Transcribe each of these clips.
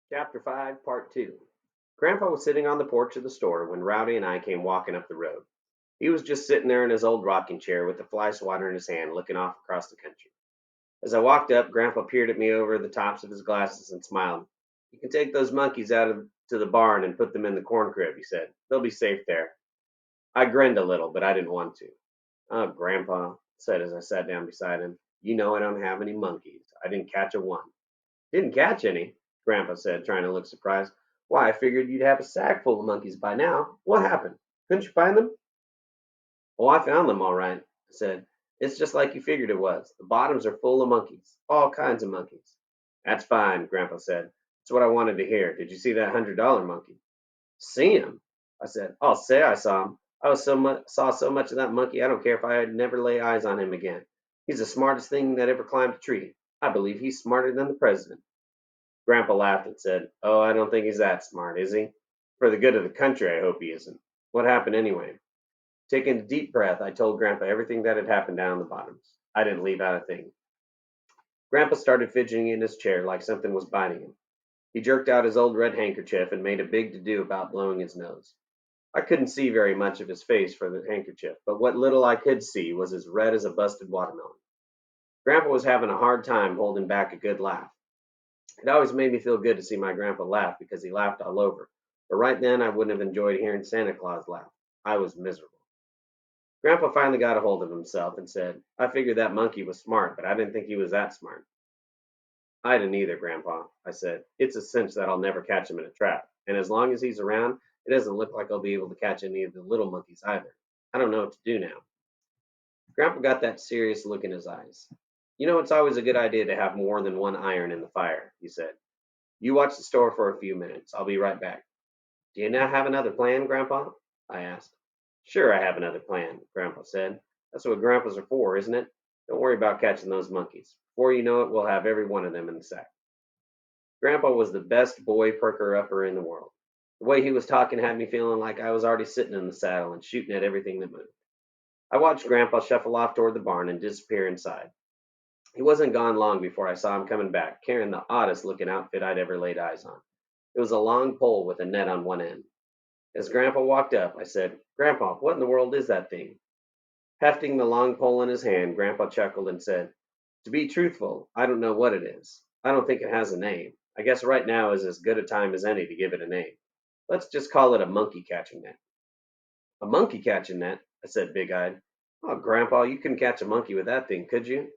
Chapter 5, Part 2. Grandpa was sitting on the porch of the store when Rowdy and I came walking up the road. He was just sitting there in his old rocking chair with the fly swatter in his hand, looking off across the country. As I walked up, Grandpa peered at me over the tops of his glasses and smiled. "You can take those monkeys out to the barn and put them in the corn crib," he said. "They'll be safe there." I grinned a little, but I didn't want to. "Oh, Grandpa," I said as I sat down beside him, "you know I don't have any monkeys. I didn't catch a one." "Didn't catch any?" Grandpa said, trying to look surprised. "Why, I figured you'd have a sack full of monkeys by now. What happened? Couldn't you find them?" "Oh, I found them all right," I said. "It's just like you figured it was. The bottoms are full of monkeys, all kinds of monkeys." "That's fine," Grandpa said. "That's what I wanted to hear. Did you see that $100 monkey?" "See him?" I said. "I'll say I saw him. Saw so much of that monkey, I don't care if I never lay eyes on him again. He's the smartest thing that ever climbed a tree. I believe he's smarter than the president." Grandpa laughed and said, "Oh, I don't think he's that smart, is he? For the good of the country, I hope he isn't. What happened anyway?" Taking a deep breath, I told Grandpa everything that had happened down in the bottoms. I didn't leave out a thing. Grandpa started fidgeting in his chair like something was biting him. He jerked out his old red handkerchief and made a big to do about blowing his nose. I couldn't see very much of his face for the handkerchief, but what little I could see was as red as a busted watermelon. Grandpa was having a hard time holding back a good laugh. It always made me feel good to see my grandpa laugh because he laughed all over. But right then I wouldn't have enjoyed hearing Santa Claus laugh. I was miserable. Grandpa finally got a hold of himself and said, "I figured that monkey was smart, but I didn't think he was that smart." "I didn't either, Grandpa," I said. "It's a cinch that I'll never catch him in a trap. And as long as he's around, it doesn't look like I'll be able to catch any of the little monkeys either. I don't know what to do now." Grandpa got that serious look in his eyes. "You know, it's always a good idea to have more than one iron in the fire," he said. "You watch the store for a few minutes. I'll be right back." "Do you now have another plan, Grandpa?" I asked. "Sure, I have another plan," Grandpa said. "That's what grandpas are for, isn't it? Don't worry about catching those monkeys. Before you know it, we'll have every one of them in the sack." Grandpa was the best boy perker upper in the world. The way he was talking had me feeling like I was already sitting in the saddle and shooting at everything that moved. I watched Grandpa shuffle off toward the barn and disappear inside. He wasn't gone long before I saw him coming back, carrying the oddest looking outfit I'd ever laid eyes on. It was a long pole with a net on one end. As Grandpa walked up, I said, "Grandpa, what in the world is that thing?" Hefting the long pole in his hand, Grandpa chuckled and said, "To be truthful, I don't know what it is. I don't think it has a name. I guess right now is as good a time as any to give it a name. Let's just call it a monkey catching net." "A monkey catching net?" I said, big eyed. "Oh, Grandpa, you couldn't catch a monkey with that thing, could you?"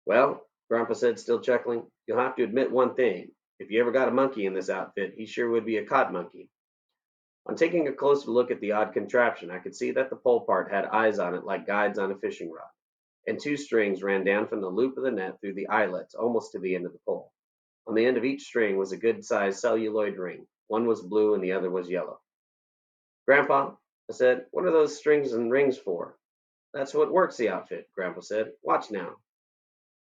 "Well," Grandpa said, still chuckling, "you'll have to admit one thing. If you ever got a monkey in this outfit, he sure would be a caught monkey." On taking a closer look at the odd contraption, I could see that the pole part had eyes on it like guides on a fishing rod, and two strings ran down from the loop of the net through the eyelets almost to the end of the pole. On the end of each string was a good sized celluloid ring. One was blue and the other was yellow. "Grandpa," I said, "what are those strings and rings for?" "That's what works the outfit," Grandpa said. "Watch now."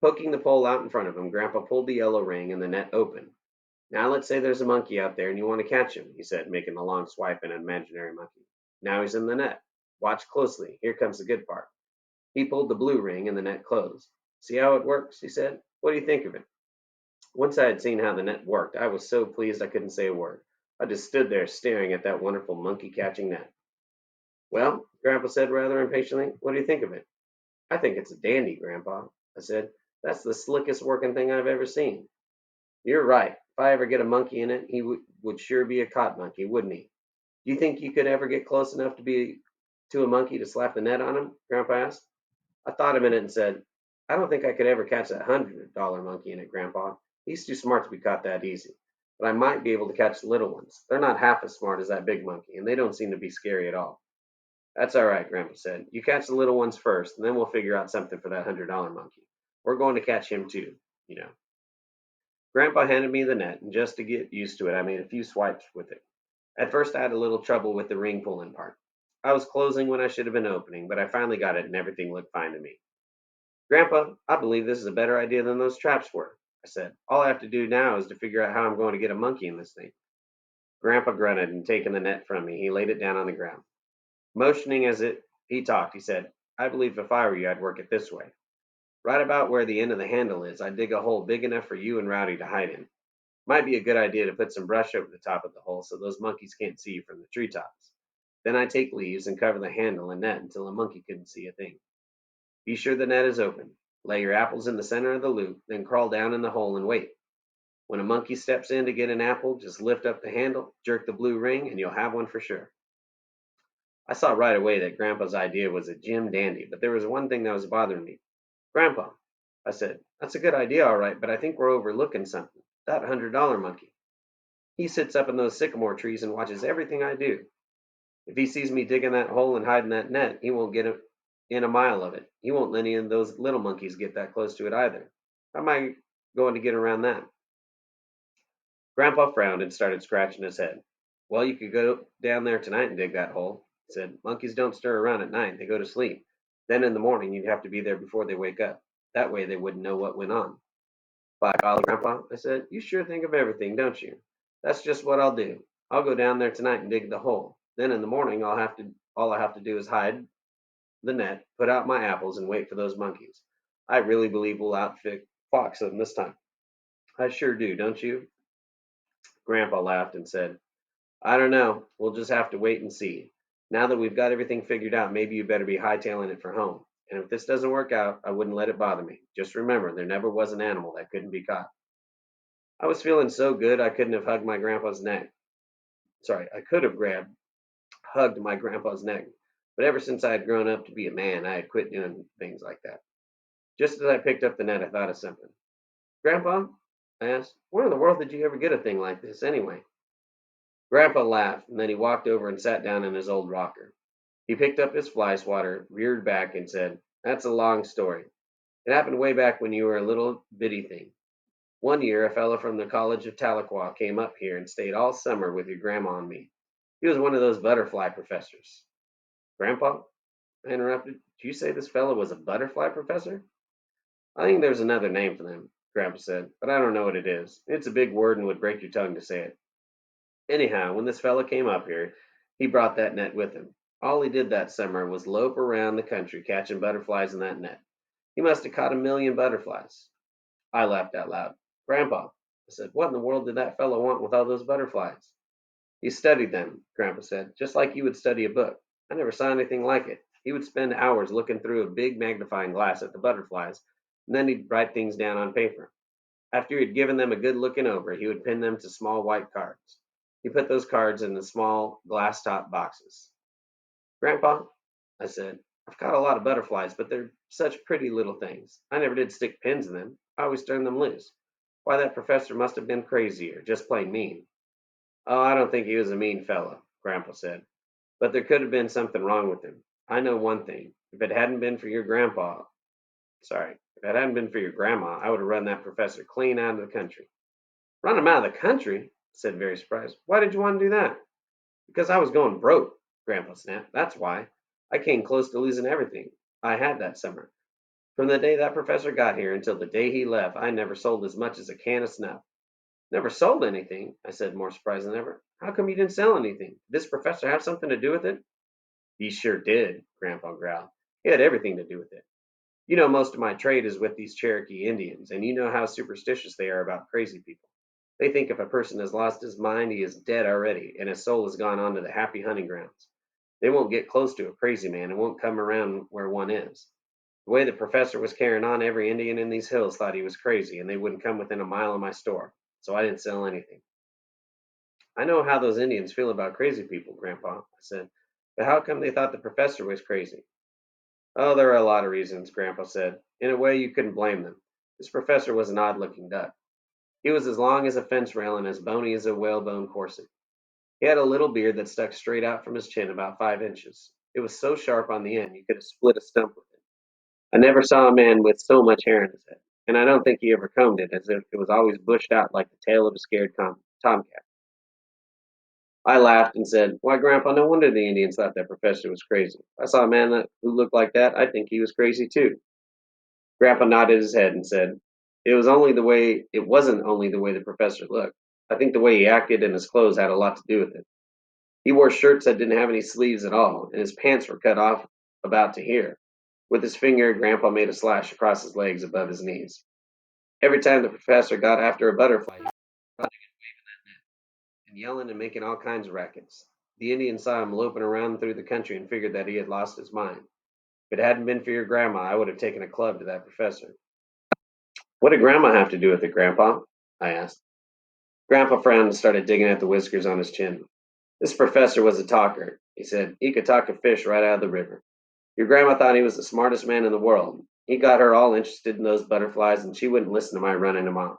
Poking the pole out in front of him, Grandpa pulled the yellow ring and the net open. "Now let's say there's a monkey out there and you want to catch him," he said, making a long swipe at an imaginary monkey. "Now he's in the net. Watch closely. Here comes the good part." He pulled the blue ring and the net closed. "See how it works?" he said. "What do you think of it?" Once I had seen how the net worked, I was so pleased I couldn't say a word. I just stood there staring at that wonderful monkey catching net. "Well," Grandpa said rather impatiently, "what do you think of it?" "I think it's a dandy, Grandpa," I said. "That's the slickest working thing I've ever seen." "You're right. If I ever get a monkey in it, he would sure be a caught monkey, wouldn't he? Do you think you could ever get close enough to a monkey to slap the net on him?" Grandpa asked. I thought a minute and said, "I don't think I could ever catch that $100 monkey in it, Grandpa. He's too smart to be caught that easy. But I might be able to catch the little ones. They're not half as smart as that big monkey, and they don't seem to be scary at all." "That's all right," Grandpa said. "You catch the little ones first, and then we'll figure out something for that $100 monkey. We're going to catch him too, you know." Grandpa handed me the net, and just to get used to it, I made a few swipes with it. At first, I had a little trouble with the ring pulling part. I was closing when I should have been opening, but I finally got it, and everything looked fine to me. "Grandpa, I believe this is a better idea than those traps were," I said. "All I have to do now is to figure out how I'm going to get a monkey in this thing." Grandpa grunted, and taking the net from me, he laid it down on the ground. Motioning as he talked, he said, "I believe if I were you, I'd work it this way. Right about where the end of the handle is, I'd dig a hole big enough for you and Rowdy to hide in. Might be a good idea to put some brush over the top of the hole so those monkeys can't see you from the treetops. Then I take leaves and cover the handle and net until a monkey couldn't see a thing. Be sure the net is open. Lay your apples in the center of the loop, then crawl down in the hole and wait. When a monkey steps in to get an apple, just lift up the handle, jerk the blue ring, and you'll have one for sure. I saw right away that Grandpa's idea was a Jim dandy, but there was one thing that was bothering me. Grandpa, I said, that's a good idea, all right, but I think we're overlooking something. That $100 monkey. He sits up in those sycamore trees and watches everything I do. If he sees me digging that hole and hiding that net, he won't get in a mile of it. He won't let any of those little monkeys get that close to it either. How am I going to get around that? Grandpa frowned and started scratching his head. Well, you could go down there tonight and dig that hole, he said. Monkeys don't stir around at night, they go to sleep. Then in the morning, you'd have to be there before they wake up. That way they wouldn't know what went on. By golly, Grandpa, I said, you sure think of everything, don't you? That's just what I'll do. I'll go down there tonight and dig the hole. Then in the morning, all I have to do is hide the net, put out my apples, and wait for those monkeys. I really believe we'll outfit Foxen this time. I sure do, don't you? Grandpa laughed and said, I don't know. We'll just have to wait and see. Now that we've got everything figured out, maybe you better be hightailing it for home. And if this doesn't work out, I wouldn't let it bother me. Just remember, there never was an animal that couldn't be caught. I was feeling so good I couldn't have hugged my grandpa's neck. Sorry, I could have hugged my grandpa's neck. But ever since I had grown up to be a man, I had quit doing things like that. Just as I picked up the net, I thought of something. Grandpa, I asked, where in the world did you ever get a thing like this anyway? Grandpa laughed, and then he walked over and sat down in his old rocker. He picked up his fly swatter, reared back, and said, that's a long story. It happened way back when you were a little bitty thing. One year, a fellow from the College of Tahlequah came up here and stayed all summer with your grandma and me. He was one of those butterfly professors. Grandpa, I interrupted, did you say this fellow was a butterfly professor? I think there's another name for them, Grandpa said, but I don't know what it is. It's a big word and would break your tongue to say it. Anyhow, when this fellow came up here, he brought that net with him. All he did that summer was lope around the country catching butterflies in that net. He must have caught 1,000,000 butterflies. I laughed out loud. Grandpa, I said, what in the world did that fellow want with all those butterflies? He studied them, Grandpa said, just like you would study a book. I never saw anything like it. He would spend hours looking through a big magnifying glass at the butterflies, and then he'd write things down on paper. After he had given them a good looking over, he would pin them to small white cards. He put those cards in the small glass-top boxes. Grandpa, I said, I've caught a lot of butterflies, but they're such pretty little things. I never did stick pins in them. I always turned them loose. Why, that professor must have been crazy or just plain mean. Oh, I don't think he was a mean fellow, Grandpa said, but there could have been something wrong with him. I know one thing. If it hadn't been for your grandma, I would have run that professor clean out of the country. Run him out of the country? I said, very surprised. Why did you want to do that? Because I was going broke, Grandpa snapped. That's why. I came close to losing everything I had that summer. From the day that professor got here until the day he left, I never sold as much as a can of snuff. Never sold anything, I said, more surprised than ever. How come you didn't sell anything? Did this professor have something to do with it? He sure did, Grandpa growled. He had everything to do with it. You know, most of my trade is with these Cherokee Indians, and you know how superstitious they are about crazy people. They think if a person has lost his mind, he is dead already, and his soul has gone on to the happy hunting grounds. They won't get close to a crazy man and won't come around where one is. The way the professor was carrying on, every Indian in these hills thought he was crazy, and they wouldn't come within a mile of my store, so I didn't sell anything. I know how those Indians feel about crazy people, Grandpa, I said, but how come they thought the professor was crazy? Oh, there are a lot of reasons, Grandpa said. In a way, you couldn't blame them. This professor was an odd-looking duck. He was as long as a fence rail and as bony as a whalebone corset. He had a little beard that stuck straight out from his chin about 5 inches. It was so sharp on the end you could have split a stump with it. I never saw a man with so much hair in his head, and I don't think he ever combed it, as if it was always bushed out like the tail of a scared tomcat. I laughed and said, why, Grandpa, no wonder the Indians thought that professor was crazy. If I saw a man who looked like that, I'd think he was crazy too. Grandpa nodded his head and said, it wasn't only the way the professor looked. I think the way he acted and his clothes had a lot to do with it. He wore shirts that didn't have any sleeves at all, and his pants were cut off about to here. With his finger, Grandpa made a slash across his legs above his knees. Every time the professor got after a butterfly, and yelling and making all kinds of rackets. The Indians saw him loping around through the country and figured that he had lost his mind. If it hadn't been for your grandma, I would have taken a club to that professor. What did grandma have to do with it, Grandpa? I asked. Grandpa frowned and started digging at the whiskers on his chin. This professor was a talker, he said. He could talk a fish right out of the river. Your grandma thought he was the smartest man in the world. He got her all interested in those butterflies, and she wouldn't listen to my running them off.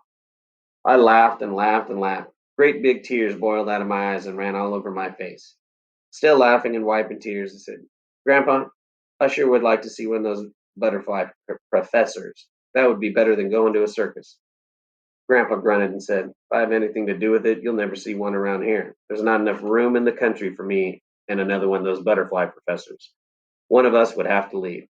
I laughed and laughed and laughed. Great big tears boiled out of my eyes and ran all over my face. Still laughing and wiping tears, I said, Grandpa, I sure would like to see one of those butterfly professors. That would be better than going to a circus. Grandpa grunted and said, If I have anything to do with it, you'll never see one around here. There's not enough room in the country for me and another one of those butterfly professors. One of us would have to leave.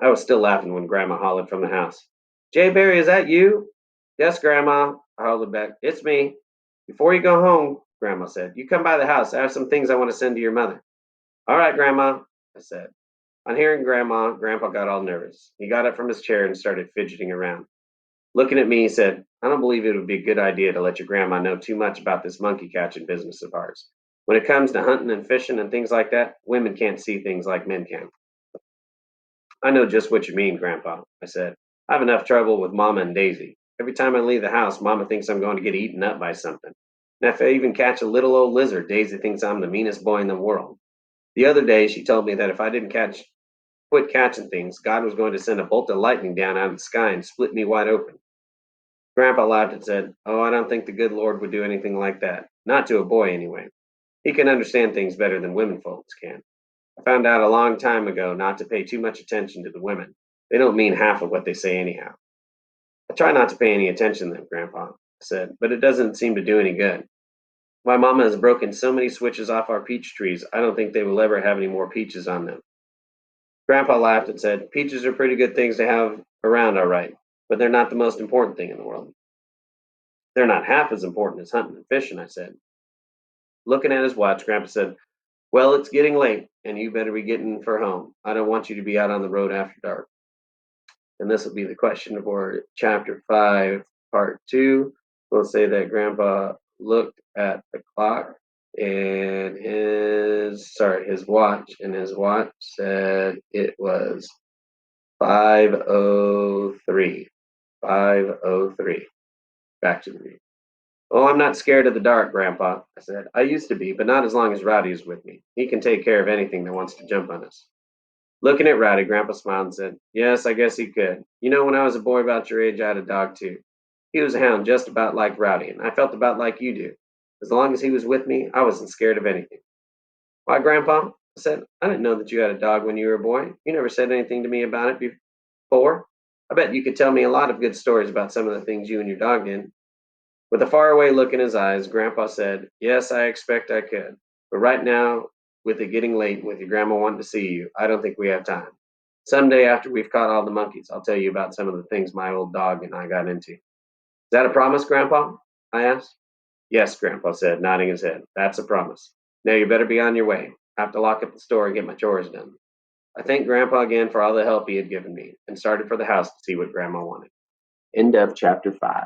I was still laughing when Grandma hollered from the house. Jay Barry, is that you? Yes, Grandma, I hollered back. It's me. Before you go home, Grandma said, you come by the house. I have some things I want to send to your mother. All right, Grandma, I said. On hearing Grandma, Grandpa got all nervous. He got up from his chair and started fidgeting around. Looking at me, he said, I don't believe it would be a good idea to let your grandma know too much about this monkey catching business of ours. When it comes to hunting and fishing and things like that, women can't see things like men can. I know just what you mean, Grandpa, I said. I have enough trouble with Mama and Daisy. Every time I leave the house, Mama thinks I'm going to get eaten up by something. And if I even catch a little old lizard, Daisy thinks I'm the meanest boy in the world. The other day, she told me that if I didn't quit catching things, God was going to send a bolt of lightning down out of the sky and split me wide open. Grandpa laughed and said, Oh, I don't think the good Lord would do anything like that. Not to a boy, anyway. He can understand things better than women folks can. I found out a long time ago not to pay too much attention to the women. They don't mean half of what they say anyhow. I try not to pay any attention to them, Grandpa, I said, but it doesn't seem to do any good. My mama has broken so many switches off our peach trees, I don't think they will ever have any more peaches on them. Grandpa laughed and said, Peaches are pretty good things to have around, all right, but they're not the most important thing in the world. They're not half as important as hunting and fishing, I said. Looking at his watch, Grandpa said, Well, it's getting late, and you better be getting for home. I don't want you to be out on the road after dark. And this will be the question for chapter 5, part 2. We'll say that Grandpa looked at the clock and his watch, and his watch said it was 5:03. 5:03. Back to the read. Oh, I'm not scared of the dark, Grandpa, I said. I used to be, but not as long as Rowdy is with me. He can take care of anything that wants to jump on us. Looking at Rowdy, Grandpa smiled and said, Yes, I guess he could. You know, when I was a boy about your age, I had a dog too. He was a hound just about like Rowdy, and I felt about like you do. As long as he was with me, I wasn't scared of anything. Why, Grandpa, I said, I didn't know that you had a dog when you were a boy. You never said anything to me about it before. I bet you could tell me a lot of good stories about some of the things you and your dog did. With a faraway look in his eyes, Grandpa said, Yes, I expect I could. But right now, with it getting late and with your grandma wanting to see you, I don't think we have time. Someday after we've caught all the monkeys, I'll tell you about some of the things my old dog and I got into. Is that a promise, Grandpa? I asked. Yes, Grandpa said, nodding his head. That's a promise. Now you better be on your way. I have to lock up the store and get my chores done. I thanked Grandpa again for all the help he had given me and started for the house to see what Grandma wanted. End of chapter 5.